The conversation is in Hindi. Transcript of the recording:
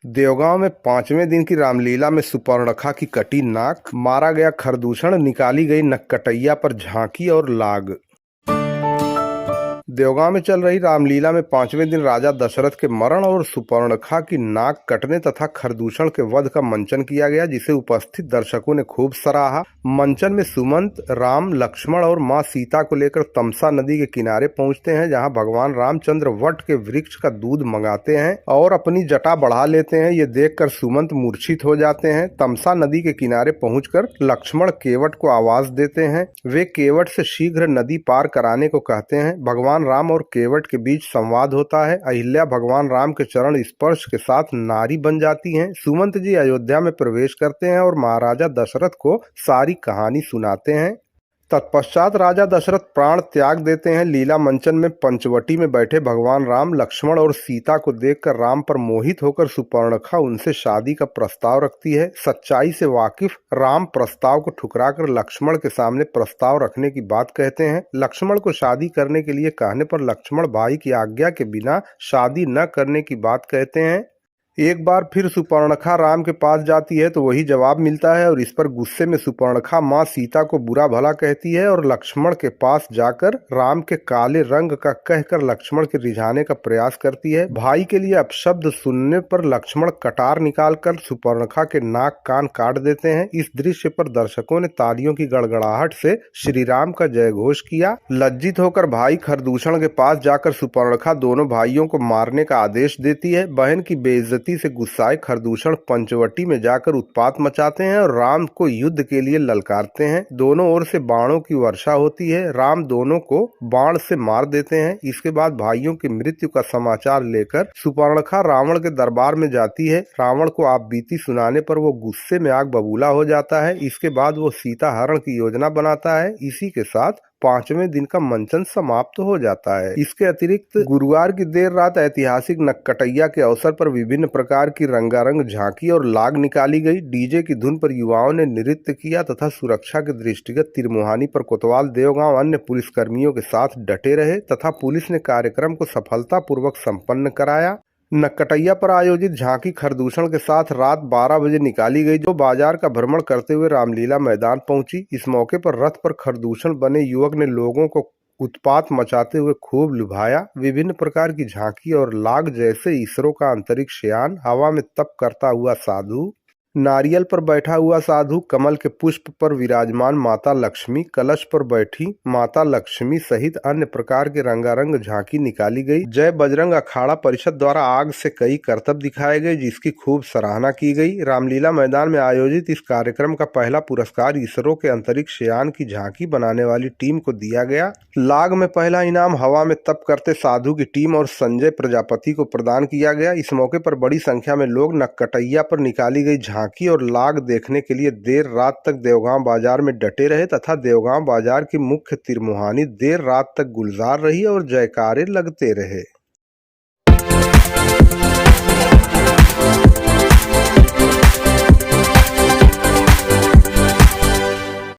देवगांव में 5वें दिन की रामलीला में सुपर्णखा की कटी नाक, मारा गया खरदूषण, निकाली गई नक्कटैया पर झांकी और लाग। देवगांव में चल रही रामलीला में 5वें दिन राजा दशरथ के मरण और सुपर्णखा की नाक कटने तथा खरदूषण के वध का मंचन किया गया, जिसे उपस्थित दर्शकों ने खूब सराहा। मंचन में सुमंत राम, लक्ष्मण और मां सीता को लेकर तमसा नदी के किनारे पहुंचते हैं, जहां भगवान रामचंद्र वट के वृक्ष का दूध मंगाते हैं और अपनी जटा बढ़ा लेते हैं। ये देखकर सुमंत मूर्छित हो जाते हैं। तमसा नदी के किनारे पहुंचकर लक्ष्मण केवट को आवाज देते हैं। वे केवट से शीघ्र नदी पार कराने को कहते हैं। भगवान राम और केवट के बीच संवाद होता है। अहिल्या भगवान राम के चरण स्पर्श के साथ नारी बन जाती हैं। सुमंत जी अयोध्या में प्रवेश करते हैं और महाराजा दशरथ को सारी कहानी सुनाते हैं। तत्पश्चात राजा दशरथ प्राण त्याग देते हैं। लीला मंचन में पंचवटी में बैठे भगवान राम, लक्ष्मण और सीता को देखकर राम पर मोहित होकर सुपर्णखा उनसे शादी का प्रस्ताव रखती है। सच्चाई से वाकिफ राम प्रस्ताव को ठुकराकर लक्ष्मण के सामने प्रस्ताव रखने की बात कहते हैं। लक्ष्मण को शादी करने के लिए कहने पर लक्ष्मण भाई की आज्ञा के बिना शादी न करने की बात कहते हैं। एक बार फिर सुपर्णखा राम के पास जाती है तो वही जवाब मिलता है और इस पर गुस्से में सुपर्णखा मां सीता को बुरा भला कहती है और लक्ष्मण के पास जाकर राम के काले रंग का कहकर लक्ष्मण के रिझाने का प्रयास करती है। भाई के लिए अपशब्द सुनने पर लक्ष्मण कटार निकालकर सुपर्णखा के नाक कान काट देते हैं। इस दृश्य पर दर्शकों ने तालियों की गड़गड़ाहट से श्री राम का जय घोष किया। लज्जित होकर भाई खरदूषण के पास जाकर सुपर्णखा दोनों भाइयों को मारने का आदेश देती है। बहन की बेइज्जती से गुस्साए खरदूषण पंचवटी में जाकर उत्पात मचाते हैं और राम को युद्ध के लिए ललकारते हैं। दोनों ओर से बाणों की वर्षा होती है। राम दोनों को बाण से मार देते हैं। इसके बाद भाइयों की मृत्यु का समाचार लेकर सुपर्णखा रावण के दरबार में जाती है। रावण को आप बीती सुनाने पर वो गुस्से में आग बबूला हो जाता है। इसके बाद वो सीता हरण की योजना बनाता है। इसी के साथ 5वें दिन का मंचन समाप्त हो जाता है। इसके अतिरिक्त गुरुवार की देर रात ऐतिहासिक नक्कटैया के अवसर पर विभिन्न प्रकार की रंगारंग झांकी और लाग निकाली गई। डीजे की धुन पर युवाओं ने नृत्य किया तथा सुरक्षा के दृष्टिगत तिरमुहानी पर कोतवाल देवगांव अन्य पुलिसकर्मियों के साथ डटे रहे तथा पुलिस ने कार्यक्रम को सफलतापूर्वक संपन्न कराया। नक्कटैया पर आयोजित झांकी खरदूषण के साथ रात 12 बजे निकाली गई, जो बाजार का भ्रमण करते हुए रामलीला मैदान पहुंची। इस मौके पर रथ पर खरदूषण बने युवक ने लोगों को उत्पात मचाते हुए खूब लुभाया। विभिन्न प्रकार की झांकी और लाग जैसे इसरो का अंतरिक्ष यान, हवा में तप करता हुआ साधु, नारियल पर बैठा हुआ साधु, कमल के पुष्प पर विराजमान माता लक्ष्मी, कलश पर बैठी माता लक्ष्मी सहित अन्य प्रकार के रंगारंग झांकी निकाली गई। जय बजरंग अखाड़ा परिषद द्वारा आग से कई करतब दिखाए गए, जिसकी खूब सराहना की गई। रामलीला मैदान में आयोजित इस कार्यक्रम का पहला पुरस्कार इसरो के अंतरिक्ष यान की झांकी बनाने वाली टीम को दिया गया। लाग में पहला इनाम हवा में तप करते साधु की टीम और संजय प्रजापति को प्रदान किया गया। इस मौके पर बड़ी संख्या में लोग नक्कटैया पर निकाली गई झांकी और लाग देखने के लिए देर रात तक देवगांव बाजार में डटे रहे तथा देवगांव बाजार की मुख्य तिरमुहानी देर रात तक गुलजार रही और जयकारे लगते रहे।